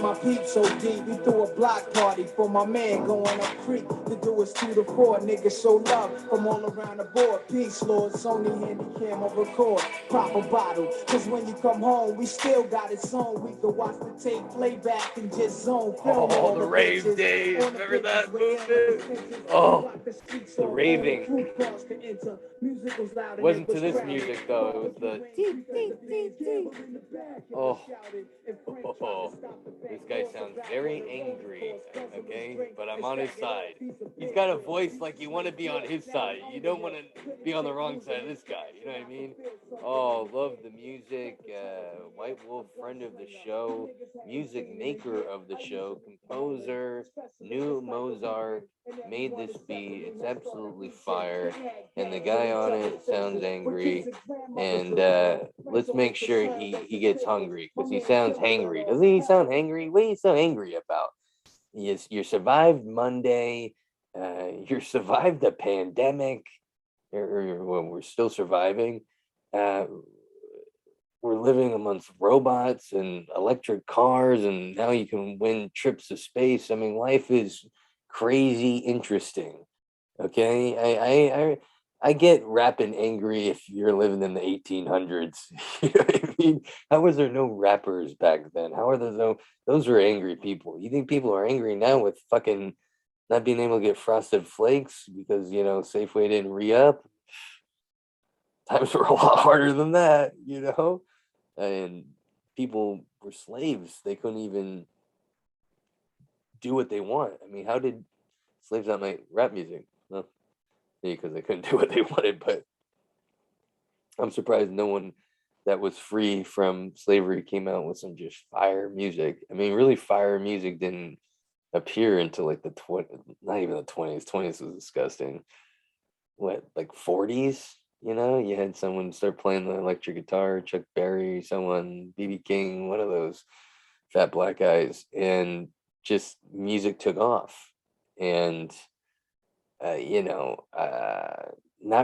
with my peeps so deep. We threw a block party for my man going up creek. To do us 2 to 4, niggas show love from all around the board. Peace, Lord, Sony Handycam, I record, proper bottle. Cause when you come home, we still got it sewn. We can watch the tape, play back, and just zone. Film Oh, all the the rave bitches. days. On the Remember bitches, that way down the movement? trenches. Oh, Rock the streets the off, only raving. crew cars to enter. Music was loud and it Wasn't to was this crowded. music though. It was the Barbecue wings, we got the band Campbell in the back. It was oh. shouted. And Frank tried to stop the This back guy doors sounds about very on the road angry, course. Cousin was okay? drink But I'm and on his stacking up side. piece of He's paper. got a voice like you want to be on his side. You don't want to be on the wrong side of this guy. You know what I mean? Oh, love the music. White Wolf, friend of the show, music maker of the show, composer, new Mozart, made this beat. It's absolutely fire. And the guy on it sounds angry. And let's make sure he gets hungry because he sounds hangry. Doesn't he sound hangry? What are you so angry about? You survived Monday. You survived the pandemic. Well, we're still surviving. Uh, we're living amongst robots and electric cars, and now you can win trips to space. I mean, life is crazy interesting. Okay, I get rapping angry if you're living in the 1800s. You know what I mean? How was there no rappers back then? How are there no? Those were angry people. You think people are angry now with fucking not being able to get frosted flakes because Safeway didn't re-up? Times were a lot harder than that, and people were slaves. They couldn't even do what they want. I mean, how did slaves not make rap music? Well, because they couldn't do what they wanted, but I'm surprised no one that was free from slavery came out with some just fire music. I mean, really, fire music didn't appear until like the 20, not even the 20s. 20s was disgusting. What, like 40s? You had someone start playing the electric guitar, Chuck Berry, someone, BB King, one of those fat black guys, and just music took off. And not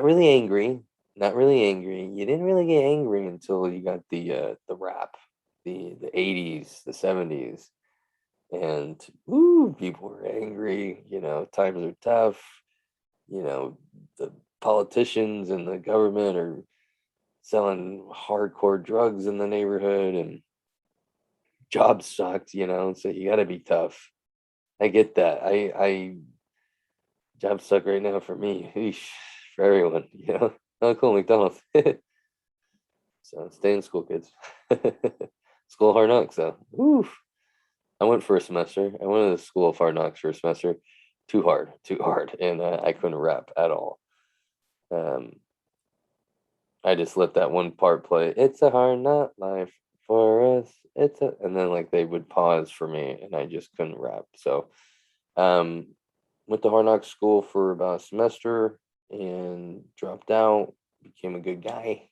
really angry, not really angry. You didn't really get angry until you got the rap, the 80s, the 70s, and people were angry. Times are tough. The politicians and the government are selling hardcore drugs in the neighborhood, and jobs sucked. So you got to be tough. I get that. I jobs suck right now for me. Eesh, for everyone. Not cool McDonald's. So stay in school, kids. School of Hard Knocks, though. Oof. I went for a semester. I went to the School of Hard Knocks for a semester. Too hard, and I couldn't rap at all. I just let that one part play. It's a hard knock life for us. And then like they would pause for me, and I just couldn't rap. So, went to Hard Knocks school for about a semester and dropped out. Became a good guy,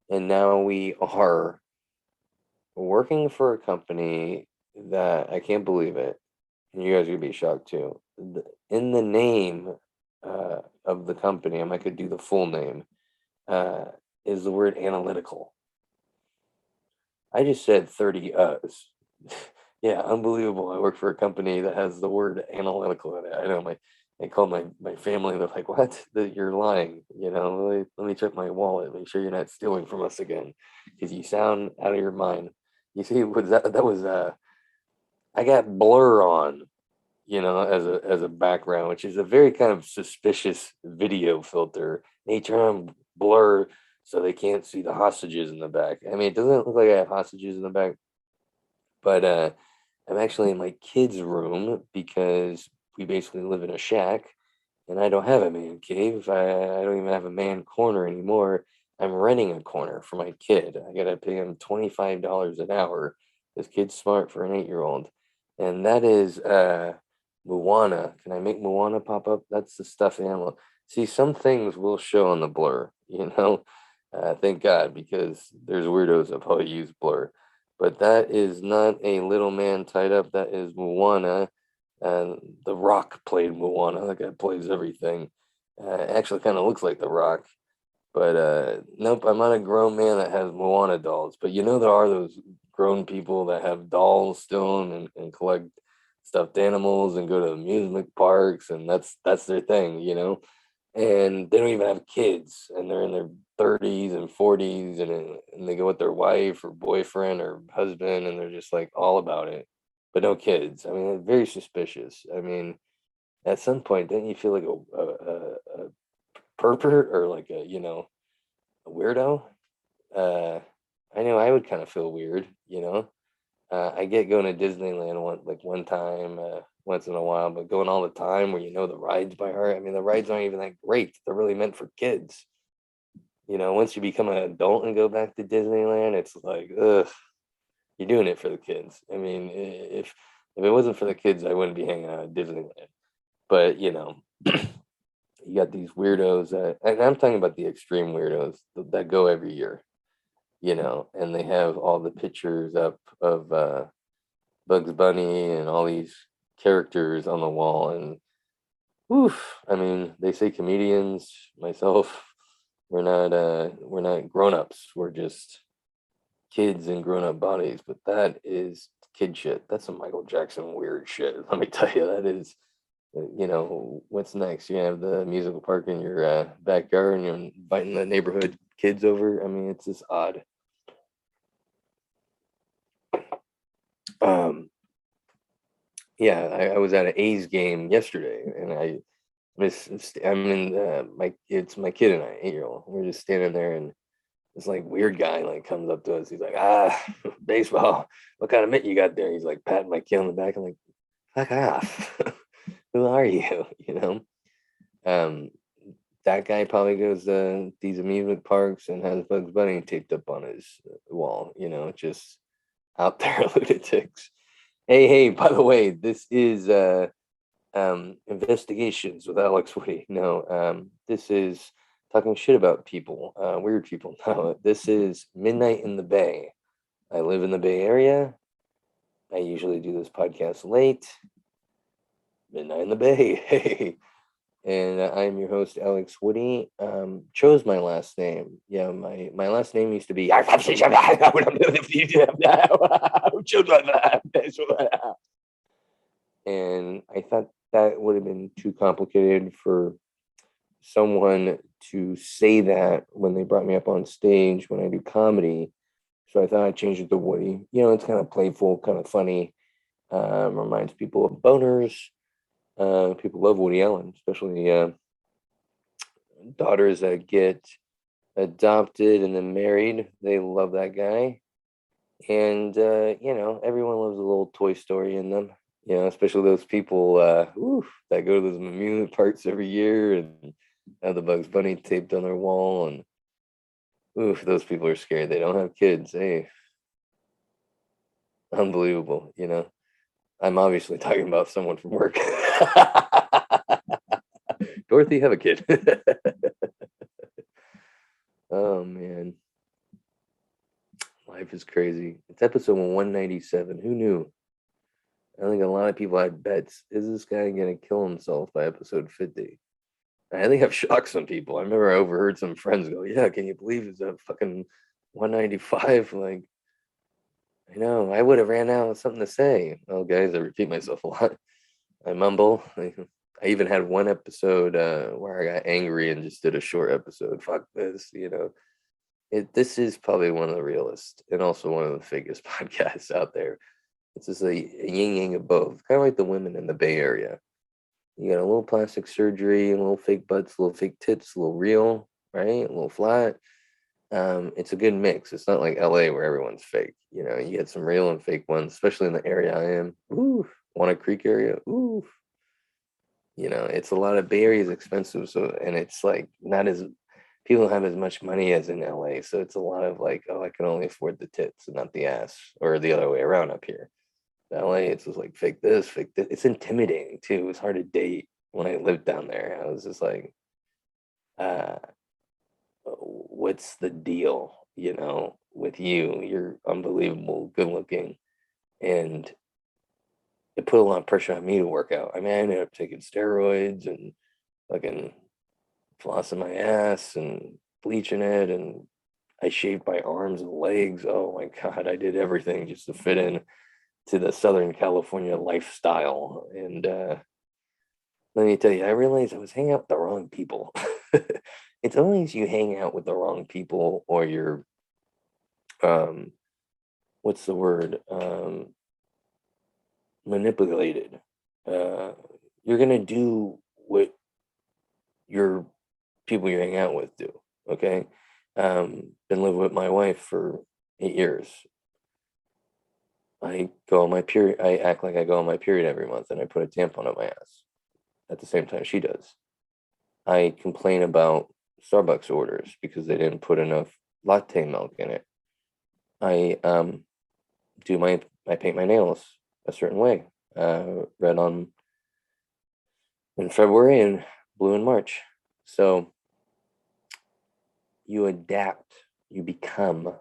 and now we are working for a company that I can't believe it, and you guys are gonna be shocked too. In the name of the company, I could do the full name. Uh, is the word analytical. I just said 30 uhs. Yeah, unbelievable. I work for a company that has the word analytical in it. I know I called my family. They're like, what? You're lying. Let me check my wallet. Make sure you're not stealing from us again. Because you sound out of your mind. You see, that was I got Blur on, as a background, which is a very kind of suspicious video filter. They turn on Blur so they can't see the hostages in the back. I mean, it doesn't look like I have hostages in the back, but I'm actually in my kids' room because we basically live in a shack, and I don't have a man cave. I don't even have a man corner anymore. I'm renting a corner for my kid. I gotta pay him $25 an hour. This kid's smart for an 8-year-old, and that is Moana. Can I make Moana pop up? That's the stuffed animal. See, some things will show on the Blur, thank God, because there's weirdos that probably use Blur. But that is not a little man tied up. That is Moana. And The Rock played Moana. That guy plays everything. Actually kind of looks like The Rock. But nope, I'm not a grown man that has Moana dolls. But there are those grown people that have dolls still and collect stuffed animals and go to amusement parks, and that's their thing, and they don't even have kids, and they're in their 30s and 40s, and they go with their wife or boyfriend or husband, and they're just like all about it, but no kids. I mean, it's very suspicious. I mean, at some point, don't you feel like a pervert or like a weirdo? uh I know I would kind of feel weird. I get going to Disneyland one time, once in a while, but going all the time where you know the rides by heart. I mean, the rides aren't even that great. They're really meant for kids. Once you become an adult and go back to Disneyland, it's like, ugh, you're doing it for the kids. I mean, if it wasn't for the kids, I wouldn't be hanging out at Disneyland. But you got these weirdos, and I'm talking about the extreme weirdos that go every year. And they have all the pictures up of Bugs Bunny and all these characters on the wall. And oof, I mean, they say comedians, myself, we're not grown-ups. We're just kids in grown-up bodies, but that is kid shit. That's some Michael Jackson weird shit. Let me tell you, that is, what's next? You have the musical park in your backyard and you're inviting the neighborhood kids over. I mean, it's just odd. Yeah, I was at an A's game yesterday, and I'm in it's my kid and I, 8-year-old. We're just standing there, and this like weird guy like comes up to us. He's like, baseball. What kind of mitt you got there? He's like patting my kid on the back. I'm like, fuck off. Who are you? Um, that guy probably goes to these amusement parks and has Bugs Bunny taped up on his wall. Just out there lunatics. Hey, by the way, this is Investigations with Alex Woody. No, this is talking shit about people, weird people. No, this is Midnight in the Bay. I live in the Bay Area. I usually do this podcast late. Midnight in the Bay. Hey. And I'm your host, Alex Woody. Chose my last name. Yeah, my last name used to be. And I thought that would have been too complicated for someone to say that when they brought me up on stage when I do comedy. So I thought I'd change it to Woody. It's kind of playful, kind of funny. Reminds people of boners. People love Woody Allen, especially daughters that get adopted and then married. They love that guy. And, everyone loves a little Toy Story in them. Especially those people that go to those amusement parks every year and have the Bugs Bunny taped on their wall. And those people are scared. They don't have kids. Hey, unbelievable. I'm obviously talking about someone from work. Dorothy, have a kid. Oh man, life is crazy. It's episode 197. Who knew? I think a lot of people had bets. Is this guy gonna kill himself by episode 50? I think I've shocked some people. I remember I overheard some friends go, "Yeah, can you believe it's a fucking 195?" Like, I know I would have ran out of something to say. Well, guys, I repeat myself a lot. I mumble. I even had one episode where I got angry and just did a short episode. Fuck this. This is probably one of the realest and also one of the fakest podcasts out there. It's just a yin yang of both, kind of like the women in the Bay Area. You got a little plastic surgery, a little fake butts, a little fake tits, a little real, right? A little flat. It's a good mix. It's not like LA where everyone's fake. You get some real and fake ones, especially in the area I am. Ooh, Walnut Creek area. Ooh. It's a lot of Bay Area is expensive. So, and it's like not as people don't have as much money as in LA. So it's a lot of like, oh, I can only afford the tits and not the ass, or the other way around up here. LA, it's just like fake this, fake this. It's intimidating too. It was hard to date when I lived down there. I was just like, uh, what's the deal? With you, you're unbelievable, good looking, and it put a lot of pressure on me to work out. I mean, I ended up taking steroids and fucking flossing my ass and bleaching it, and I shaved my arms and legs. Oh my God, I did everything just to fit in to the Southern California lifestyle. And let me tell you, I realized I was hanging out with the wrong people. It's always you hang out with the wrong people or you're, um, what's the word? Manipulated. Uh, you're going to do what your people you hang out with do. Okay. Been living with my wife for 8 years. I go on my period. I act like I go on my period every month and I put a tampon on my ass at the same time she does. I complain about Starbucks orders because they didn't put enough latte milk in it. I do my I paint my nails a certain way. Red on in February and blue in March. So you adapt, you become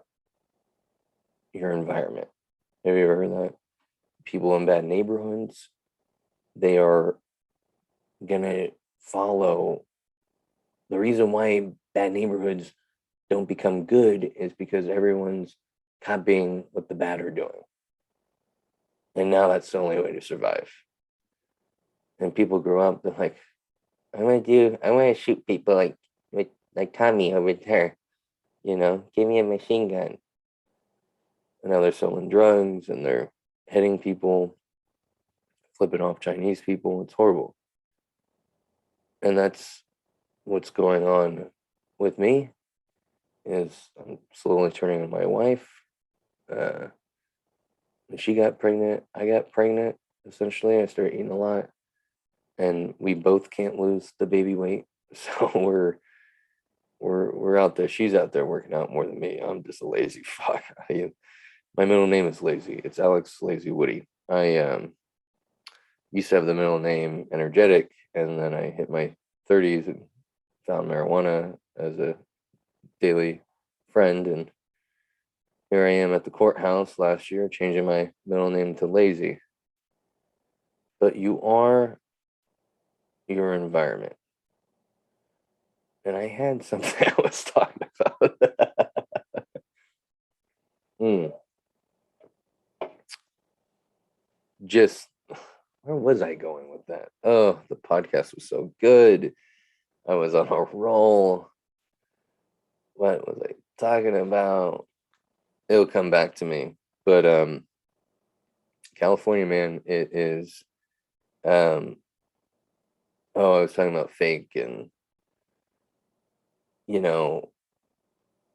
your environment. Have you ever heard that? People in bad neighborhoods, they are gonna follow the reason why bad neighborhoods don't become good is because everyone's copying what the bad are doing. And now that's the only way to survive. And people grow up, they're like, I want to shoot people like Tommy over there, give me a machine gun. And now they're selling drugs and they're hitting people, flipping off Chinese people. It's horrible. And that's what's going on with me is I'm slowly turning on my wife. When she got pregnant, I got pregnant. Essentially, I started eating a lot, and we both can't lose the baby weight. So we're out there. She's out there working out more than me. I'm just a lazy fuck. My middle name is Lazy. It's Alex Lazy Woody. I used to have the middle name Energetic, and then I hit my 30s and found marijuana as a daily friend, and here I am at the courthouse last year, changing my middle name to Lazy. But you are your environment. And I had something I was talking about. Hmm. Just where was I going with that? Oh, the podcast was so good. I was on a roll. What was I talking about? It'll come back to me. But California, man, it is oh, I was talking about fake and you know,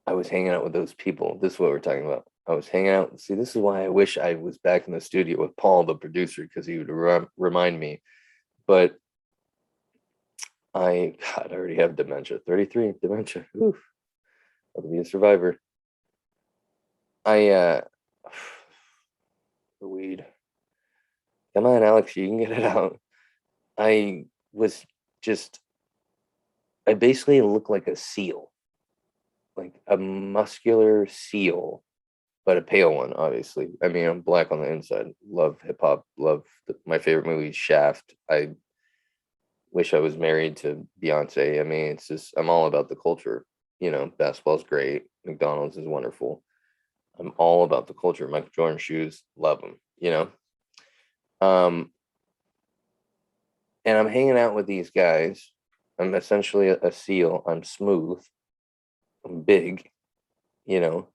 I was hanging out with those people. This is what we're talking about. I was hanging out. See, this is why I wish I was back in the studio with Paul, the producer, because he would remind me. But God, I already have dementia. 33, dementia. Oof. I'll be a survivor. I, the weed. Come on, Alex, you can get it out. I was just, I basically look like a seal, like a muscular seal but a pale one, obviously. I mean, I'm black on the inside. Love hip hop. Love my favorite movie, Shaft. I wish I was married to Beyonce. I mean, it's just I'm all about the culture. Basketball's great. McDonald's is wonderful. I'm all about the culture. Michael Jordan shoes, love them. Um, and I'm hanging out with these guys. I'm essentially a seal. I'm smooth. I'm big. You know,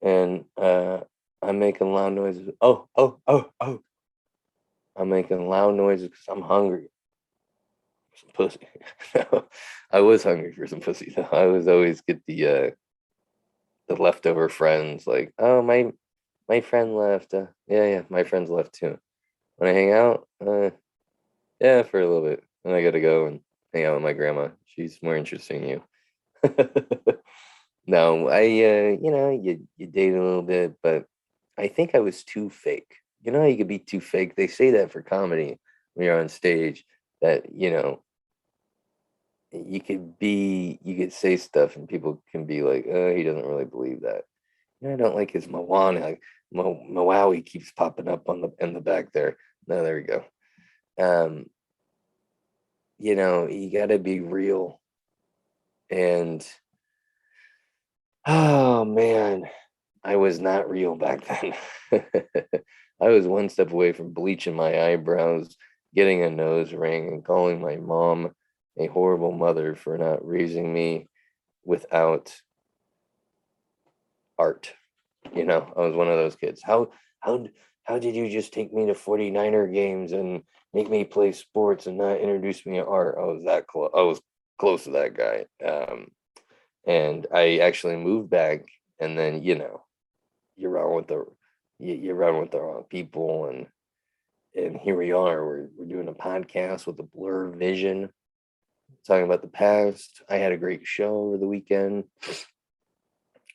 and I'm making loud noises. Oh, oh, oh, oh. I'm making loud noises because I'm hungry for some pussy. I was hungry for some pussy though. I was always get the leftover friends like, oh my friend left. Yeah, my friends left too. When I hang out, yeah, for a little bit, and I gotta go and hang out with my grandma. She's more interesting than you. No, you date a little bit, but I think I was too fake. You know how you could be too fake? They say that for comedy when you're on stage that, you could say stuff and people can be like, he doesn't really believe that. I don't like his Moana. Like, Maui keeps popping up in the back there. No, there we go. Um, you gotta be real. And Oh man, I was not real back then. I was one step away from bleaching my eyebrows, getting a nose ring, and calling my mom a horrible mother for not raising me without art. I was one of those kids. How how did you just take me to 49er games and make me play sports and not introduce me to art? I was that close. I was close to that guy. And I actually moved back, and then you're around with the you're around with the wrong people, and here we are. We're doing a podcast with a Blur Vision, talking about the past. I had a great show over the weekend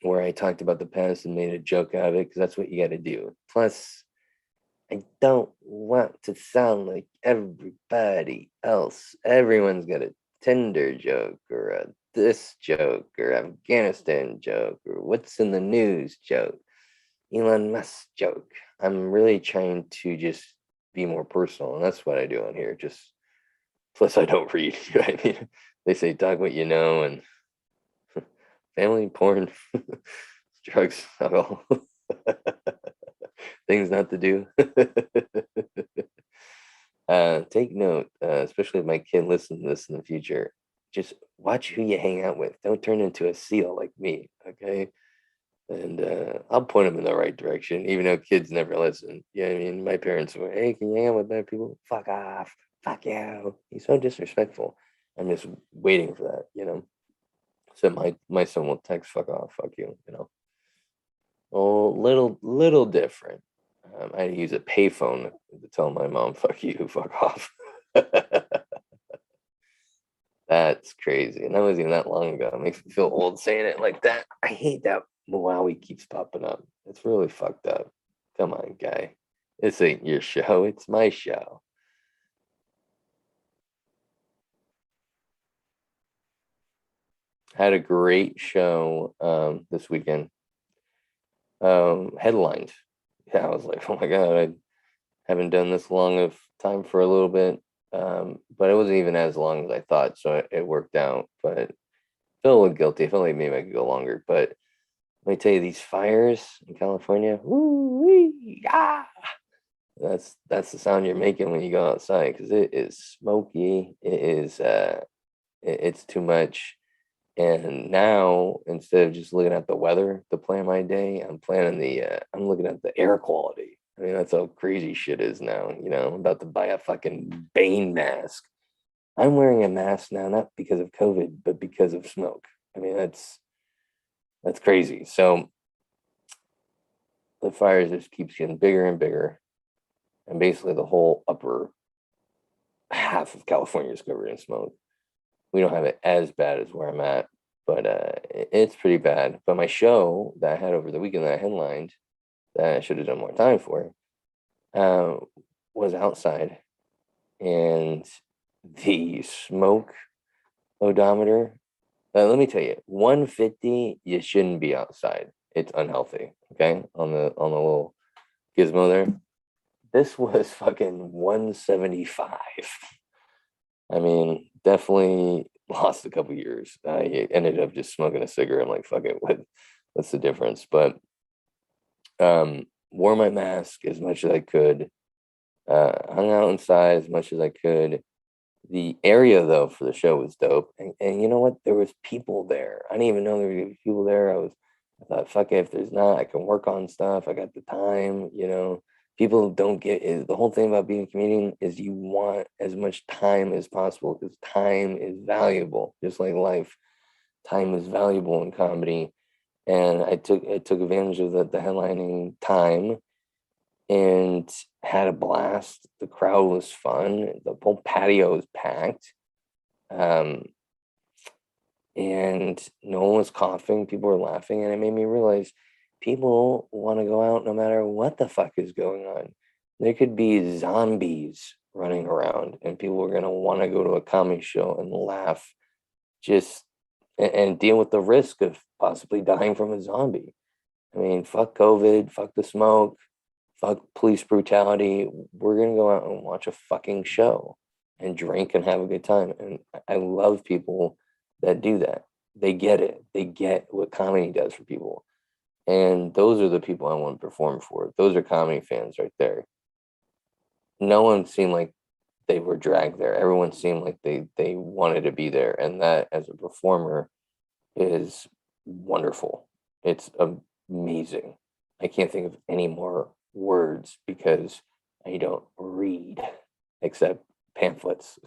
where I talked about the past and made a joke out of it because that's what you got to do. Plus, I don't want to sound like everybody else. Everyone's got a Tinder joke or a this joke or Afghanistan joke or what's in the news joke, Elon Musk joke. I'm really trying to just be more personal, and that's what I do on here. Just plus, I don't read. I mean, they say talk what you know, and family, porn, drugs, alcohol, things not to do. Take note, especially if my kid listens to this in the future. Just watch who you hang out with. Don't turn into a seal like me, okay? And I'll point them in the right direction, even though kids never listen. Yeah, I mean, my parents were, "Hey, can you hang out with bad people? Fuck off, fuck you." He's so disrespectful. I'm just waiting for that. So my son will text, "Fuck off, fuck you." Oh, little different. I use a payphone to tell my mom, "Fuck you, fuck off." That's crazy. And that wasn't even that long ago. It makes me feel old saying it like that. I hate that Malawi keeps popping up. It's really fucked up. Come on, guy. This ain't your show. It's my show. Had a great show this weekend. Headlined. Yeah, I was like, oh my God, I haven't done this long of time for a little bit. But it wasn't even as long as I thought, so it worked out. But I felt a little guilty. I felt like maybe I could go longer. But let me tell you, these fires in California, woo-wee, ah, that's the sound you're making when you go outside because it is smoky. It's too much. And now instead of just looking at the weather to plan my day, I'm looking at the air quality. I mean, that's how crazy shit is now. I'm about to buy a fucking Bane mask. I'm wearing a mask now, not because of COVID, but because of smoke. I mean, that's crazy. So the fires just keeps getting bigger and bigger, and basically the whole upper half of California is covered in smoke. We don't have it as bad as where I'm at, but it's pretty bad. But my show that I had over the weekend that I headlined, that I should have done more time for, uh, was outside, and the smoke odometer. Let me tell you, 150, you shouldn't be outside. It's unhealthy. Okay, on the little gizmo there. This was fucking 175. I mean, definitely lost a couple years. I ended up just smoking a cigarette. I'm like, fuck it, what's the difference? But wore my mask as much as I could, hung out inside as much as I could. The area though for the show was dope, and you know what? There was people there. I didn't even know there were gonna be people there. I thought, fuck it, if there's not, I can work on stuff. I got the time. People don't get it. The whole thing about being a comedian is you want as much time as possible because time is valuable, just like life. Time is valuable in comedy, and I took advantage of the headlining time and had a blast. The crowd was fun. The whole patio was packed. Um, and no one was coughing. People were laughing, and it made me realize people want to go out no matter what the fuck is going on. There could be zombies running around, and people are gonna want to go to a comedy show and laugh, just and deal with the risk of possibly dying from a zombie. I mean, fuck COVID, fuck the smoke, fuck police brutality. We're gonna go out and watch a fucking show and drink and have a good time. And I love people that do that. they get it. They get what comedy does for people. And those are the people I want to perform for. Those are comedy fans right there. No one seemed like they were dragged there. Everyone seemed like they wanted to be there. And that as a performer is wonderful. It's amazing. I can't think of any more words because I don't read except pamphlets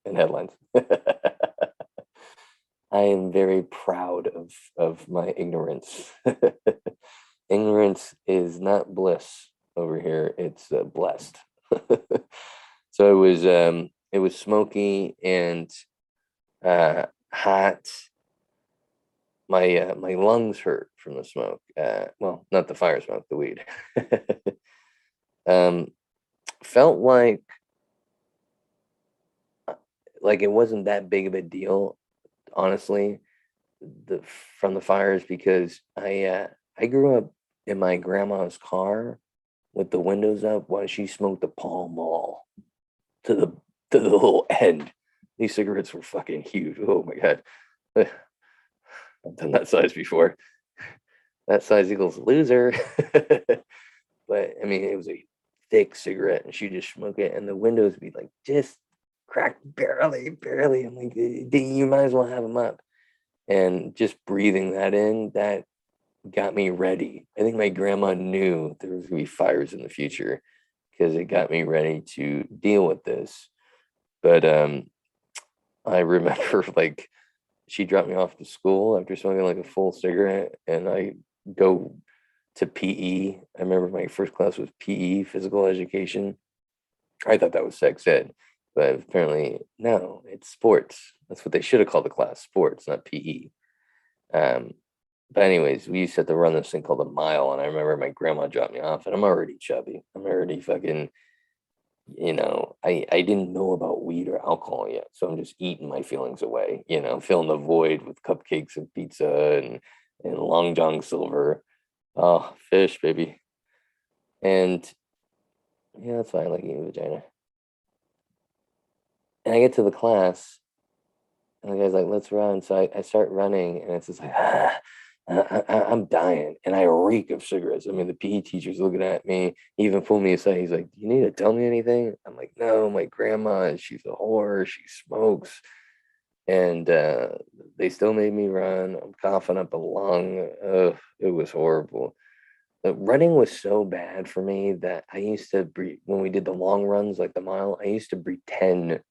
and headlines. I am very proud of my ignorance. Ignorance is not bliss over here; it's blessed. So it was smoky and hot. My lungs hurt from the smoke. Well, not the fire smoke, the weed. um, Felt like it wasn't that big of a deal, honestly. The From the fires because I grew up in my grandma's car with the windows up while she smoked the Pall Mall to the little end. These cigarettes were fucking huge. Oh my god. I've done that size before. That size equals loser. But I mean, it was a thick cigarette, and she just smoked it, and the windows be like just cracked barely, barely. I'm like, you might as well have them up. And just breathing that in, that got me ready. I think my grandma knew there was gonna be fires in the future because it got me ready to deal with this. But I remember like she dropped me off to school after smoking like a full cigarette, and I go to PE. I remember my first class was PE, physical education. I thought that was sex ed, but apparently no, it's sports. That's what they should have called the class, sports, not PE. Um, but anyways, we used to have to run this thing called a mile, and I remember my grandma dropped me off, and I'm already chubby. I'm already fucking, I didn't know about weed or alcohol yet, so I'm just eating my feelings away, filling the void with cupcakes and pizza and Long John Silver. Oh, fish, baby. And yeah, that's fine, like eating vagina. And I get to the class, and the guy's like, let's run. So I start running, and it's just like, I'm dying. And I reek of cigarettes. I mean, the PE teacher's looking at me. He even pulled me aside. He's like, you need to tell me anything? I'm like, no, my grandma, she's a whore. She smokes. And they still made me run. I'm coughing up a lung. It was horrible. The running was so bad for me that I used to, when we did the long runs, like the mile, I used to pretend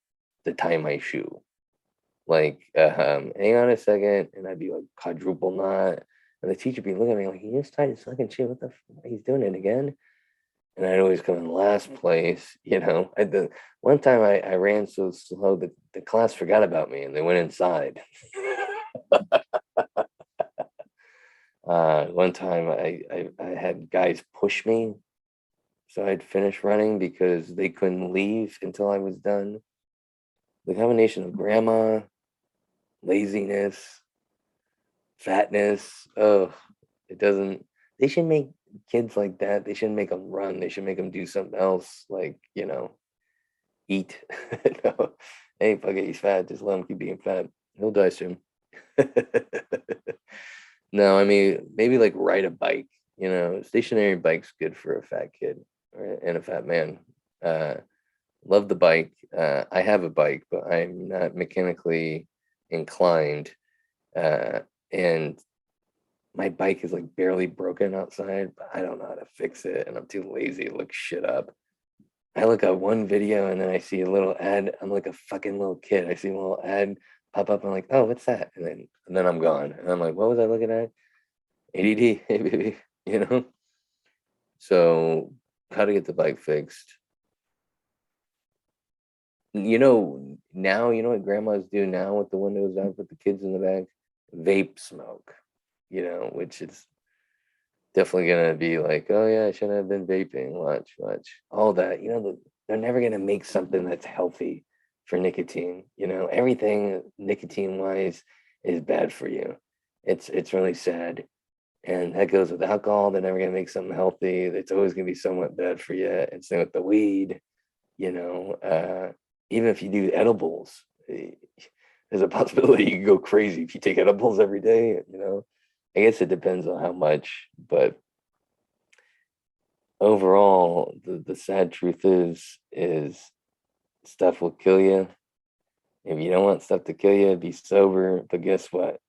to tie my shoe. Like, hang on a second, and I'd be like quadruple knot, and the teacher would be looking at me like, he just tied his fucking shoe. What the? He's doing it again. And I'd always come in last place. The one time I ran so slow that the class forgot about me and they went inside. One time I had guys push me so I'd finish running because they couldn't leave until I was done. The combination of grandma, laziness, fatness. Oh, it doesn't. They should make kids like that. They shouldn't make them run. They should make them do something else, like eat. No. Hey, fuck it, he's fat. Just let him keep being fat. He'll die soon. No, I mean maybe like ride a bike. Stationary bike's good for a fat kid and a fat man. Uh, Love the bike. I have a bike, but I'm not mechanically inclined. Uh, and my bike is like barely broken outside, but I don't know how to fix it, and I'm too lazy to look shit up. I look at one video and then I see a little ad. I'm like a fucking little kid. I see a little ad pop up. I'm like, oh, what's that? And then I'm gone. And I'm like, what was I looking at? ADD, hey baby, you know. So how to get the bike fixed? Now you know what grandmas do now with the windows up with the kids in the back? Vape smoke, which is definitely gonna be like, oh yeah, I shouldn't have been vaping. Watch. All that. They're never gonna make something that's healthy for nicotine. Everything nicotine wise is bad for you. It's really sad. And that goes with alcohol. They're never gonna make something healthy. It's always gonna be somewhat bad for you. And same with the weed, you know. Even if you do edibles, there's a possibility you can go crazy if you take edibles every day. I guess it depends on how much, but overall, the sad truth is stuff will kill you. If you don't want stuff to kill you, be sober. But guess what?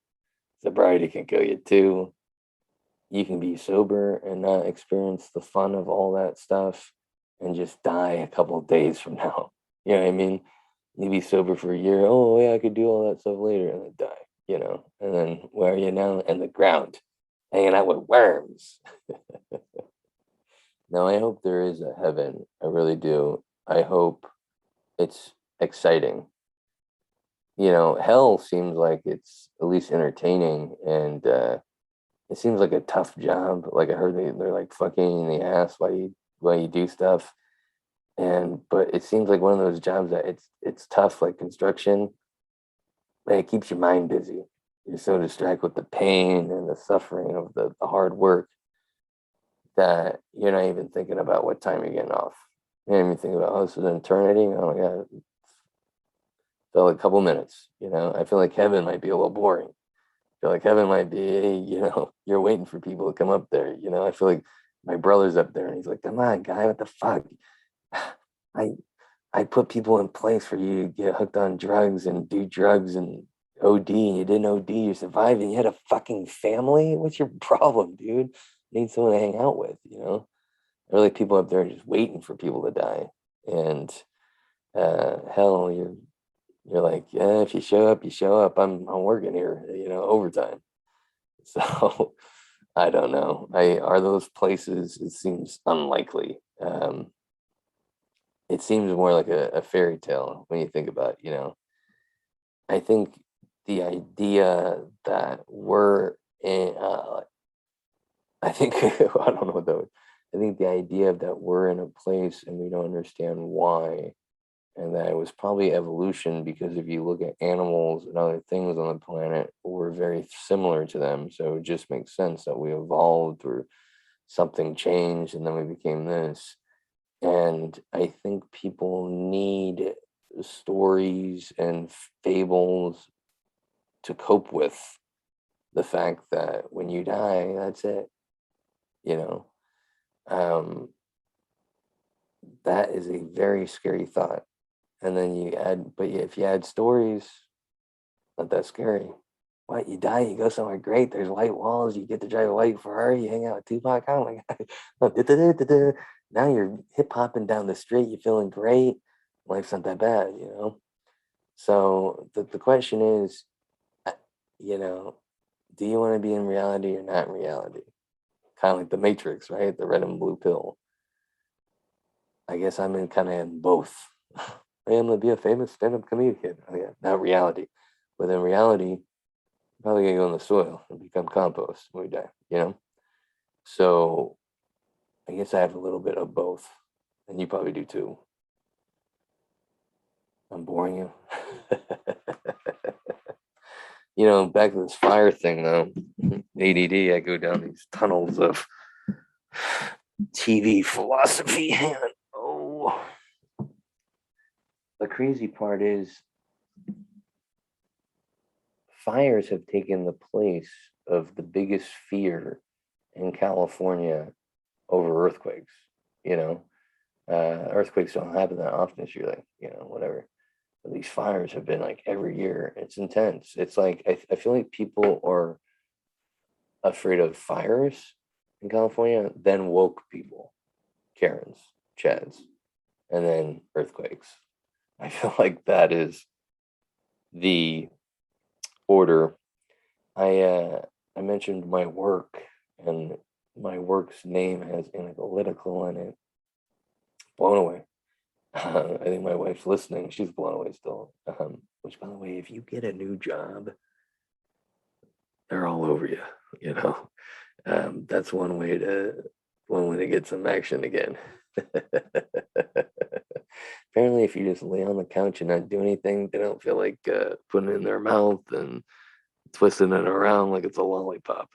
Sobriety can kill you too. You can be sober and not experience the fun of all that stuff and just die a couple of days from now. You know what I mean? You be sober for a year. Oh, yeah, I could do all that stuff later and then die. And then where are you now? In the ground, hanging out with worms. Now, I hope there is a heaven. I really do. I hope it's exciting. Hell seems like it's at least entertaining, and it seems like a tough job. Like I heard they're like fucking in the ass while you do stuff, but it seems like one of those jobs that it's tough, like construction, but it keeps your mind busy. You're so distracted with the pain and the suffering of the hard work that you're not even thinking about what time you're getting off. You don't even think about, oh, this is an eternity. Oh my God, felt like a couple minutes. I feel like heaven might be a little boring. I feel like heaven might be, you're waiting for people to come up there. I feel like my brother's up there and he's like, come on, guy, what the fuck? I I put people in place for you to get hooked on drugs and do drugs and OD, and you didn't OD, you're surviving. You had a fucking family. What's your problem, dude? Need someone to hang out with. There are like people up there just waiting for people to die. And hell, you're like, yeah, if you show up, you show up. I'm working here, overtime. So I don't know. Are those places? It seems unlikely. It seems more like a fairy tale when you think about it. I think the idea that we're in, I think, I don't know what that was. I think the idea that we're in a place and we don't understand why, and that it was probably evolution, because if you look at animals and other things on the planet, we're very similar to them. So it just makes sense that we evolved or something changed and then we became this. And I think people need stories and fables to cope with the fact that when you die, that's it. You know, um, that is a very scary thought. And then if you add stories, not that scary. What, you die, you go somewhere great, there's white walls, you get to drive a white Ferrari, you hang out with Tupac. Oh my God. Now you're hip hopping down the street, you're feeling great. Life's not that bad. So the question is, uh, you know, do you want to be in reality or not in reality? Kind of like the Matrix, right? The red and blue pill. I guess I'm in kind of in both. I am going to be a famous stand-up comedian. Oh, yeah, not reality. But in reality, I'm probably going to go in the soil and become compost when we die. So I guess I have a little bit of both. And you probably do too. I'm boring you. Back to this fire thing though. ADD, I go down these tunnels of TV philosophy. Oh, the crazy part is fires have taken the place of the biggest fear in California over earthquakes. You know, Earthquakes don't happen that often this year, like, whatever. But these fires have been like every year. It's intense. It's like, I feel like people are afraid of fires in California, then woke people, Karens, Chads, and then earthquakes. I feel like that is the order. I mentioned my work, and my work's name has analytical in it. Blown away. I think my wife's listening. She's blown away still. Which, by the way, if you get a new job, they're all over you. You know, that's one way to get some action again. Apparently, if you just lay on the couch and not do anything, they don't feel like putting it in their mouth and twisting it around like it's a lollipop.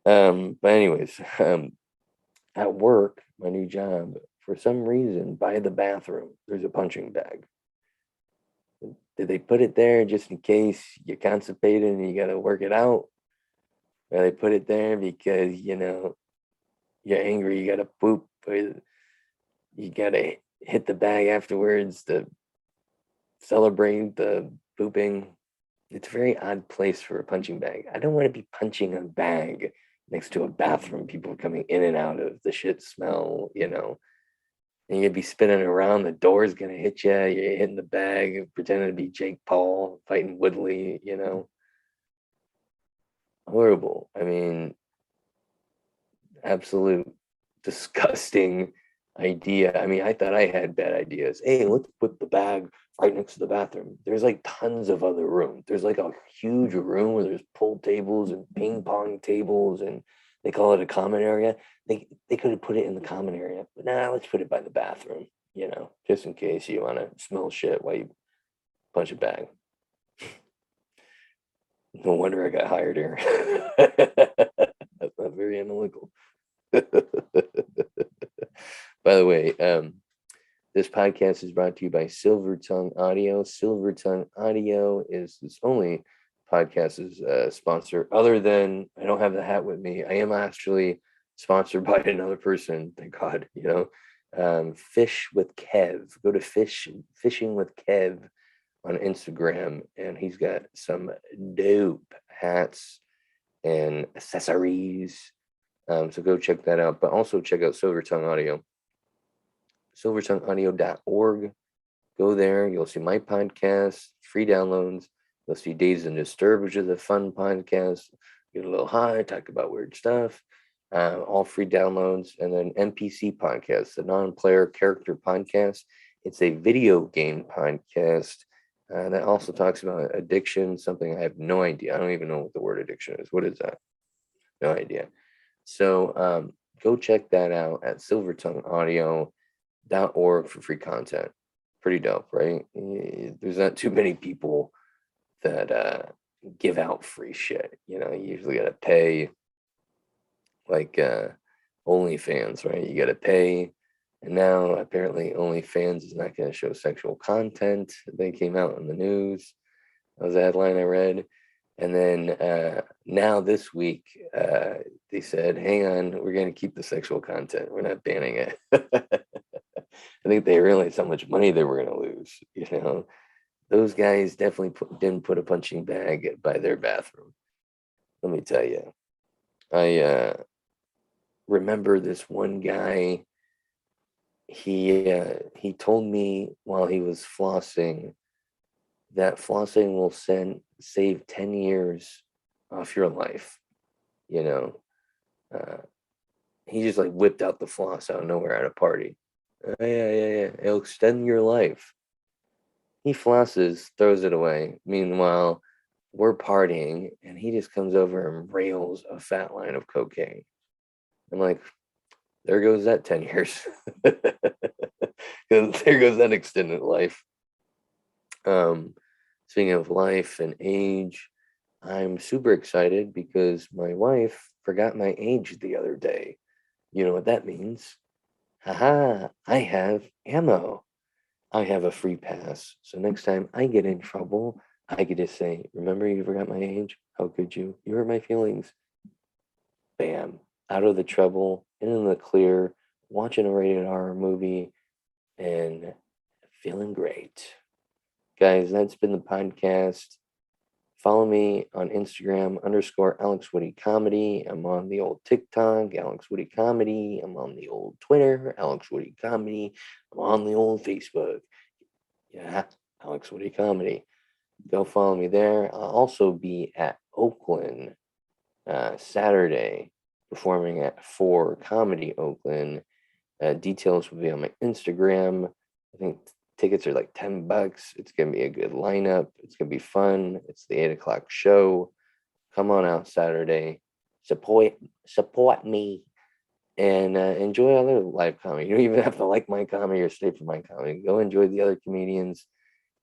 But anyways, at work, my new job, for some reason, by the bathroom, there's a punching bag. Did they put it there just in case you're constipated and you got to work it out? Or they put it there because, you're angry, you got to poop, or you got to hit the bag afterwards to celebrate the pooping? It's a very odd place for a punching bag. I don't want to be punching a bag next to a bathroom, people coming in and out of the shit smell. And you're gonna be spinning around, the door's gonna hit you, you're hitting the bag, pretending to be Jake Paul fighting Woodley. Horrible. I mean, absolute disgusting idea. I mean, I thought I had bad ideas. Hey, let's put the bag right next to the bathroom. There's like tons of other rooms. There's like a huge room where there's pool tables and ping pong tables, and they call it a common area. They could have put it in the common area, but nah, let's put it by the bathroom, just in case you want to smell shit while you punch a bag. No wonder I got hired here. That's not very analytical. By the way, this podcast is brought to you by Silver Tongue Audio. Silver Tongue Audio is its only podcast sponsor, other than I don't have the hat with me. I am actually sponsored by another person, thank God, Fish with Kev. Go to Fishing with Kev on Instagram, and he's got some dope hats and accessories. So go check that out. But also check out Silver Tongue Audio. silvertongueaudio.org. Go there. You'll see my podcast, free downloads. You'll see Dazed and Disturbed, which is a fun podcast. Get a little high, talk about weird stuff. All free downloads. And then NPC podcast, the non-player character podcast. It's a video game podcast that also talks about addiction, something I have no idea. I don't even know what the word addiction is. What is that? No idea. So go check that out at silvertongueaudio.org for free content. Pretty dope, right? There's not too many people that give out free shit. You usually got to pay, like OnlyFans, right? You got to pay. And now apparently OnlyFans is not going to show sexual content. They came out in the news. That was the headline I read. And then now this week, they said, hang on, we're going to keep the sexual content. We're not banning it. I think they realized how much money they were going to lose. Those guys definitely didn't put a punching bag by their bathroom. Let me tell you. I remember this one guy. He told me while he was flossing that flossing will save 10 years off your life. He just like whipped out the floss out of nowhere at a party. Yeah. It'll extend your life. He flosses, throws it away. Meanwhile, we're partying, and he just comes over and rails a fat line of cocaine. I'm like, there goes that 10 years. There goes that extended life. Speaking of life and age, I'm super excited because my wife forgot my age the other day. You know what that means? Haha, I have ammo. I have a free pass. So next time I get in trouble, I get to say, remember you forgot my age? How could you? You hurt my feelings. Bam. Out of the trouble, in the clear, watching a rated R movie, and feeling great. Guys, that's been the podcast. Follow me on Instagram _AlexWoodyComedy. I'm on the old TikTok, Alex Woody Comedy. I'm on the old Twitter, Alex Woody Comedy. I'm on the old Facebook. Yeah, Alex Woody Comedy. Go follow me there. I'll also be at Oakland Saturday, performing at 4 Comedy Oakland. Details will be on my Instagram. I think tickets are like $10. It's going to be a good lineup. It's going to be fun. It's the 8:00 show. Come on out Saturday. Support me and enjoy other live comedy. You don't even have to like my comedy or stay for my comedy. Go enjoy the other comedians.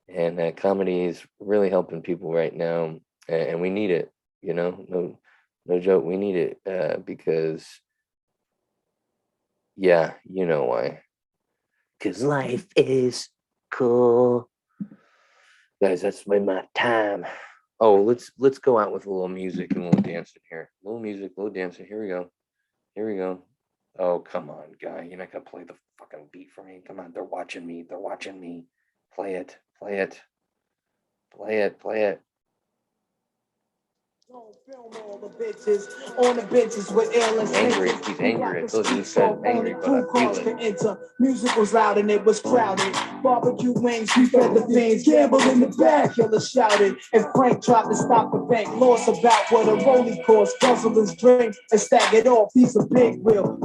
And comedy is really helping people right now. And we need it, no joke. We need it because, yeah, you know why. Because life is cool. Guys, that's been my time. Oh, let's go out with a little music and a little dancing here. A little music, a little dancing. Here we go. Here we go. Oh, come on, guy. You're not gonna play the fucking beat for me. Come on, they're watching me. They're watching me. Play it. Play it. Play it. Play it. Don't film all the bitches on the benches with illness. Angry. He's angry. I told you this guy's angry, but I feel it. Music was loud and it was crowded. Barbecue wings, we fed the fiends. Gamble in the back, killer shouted. And Frank tried to stop the bank. Lost about what a rolling cost. Guzzle his drink and staggered off. He's a big wheel.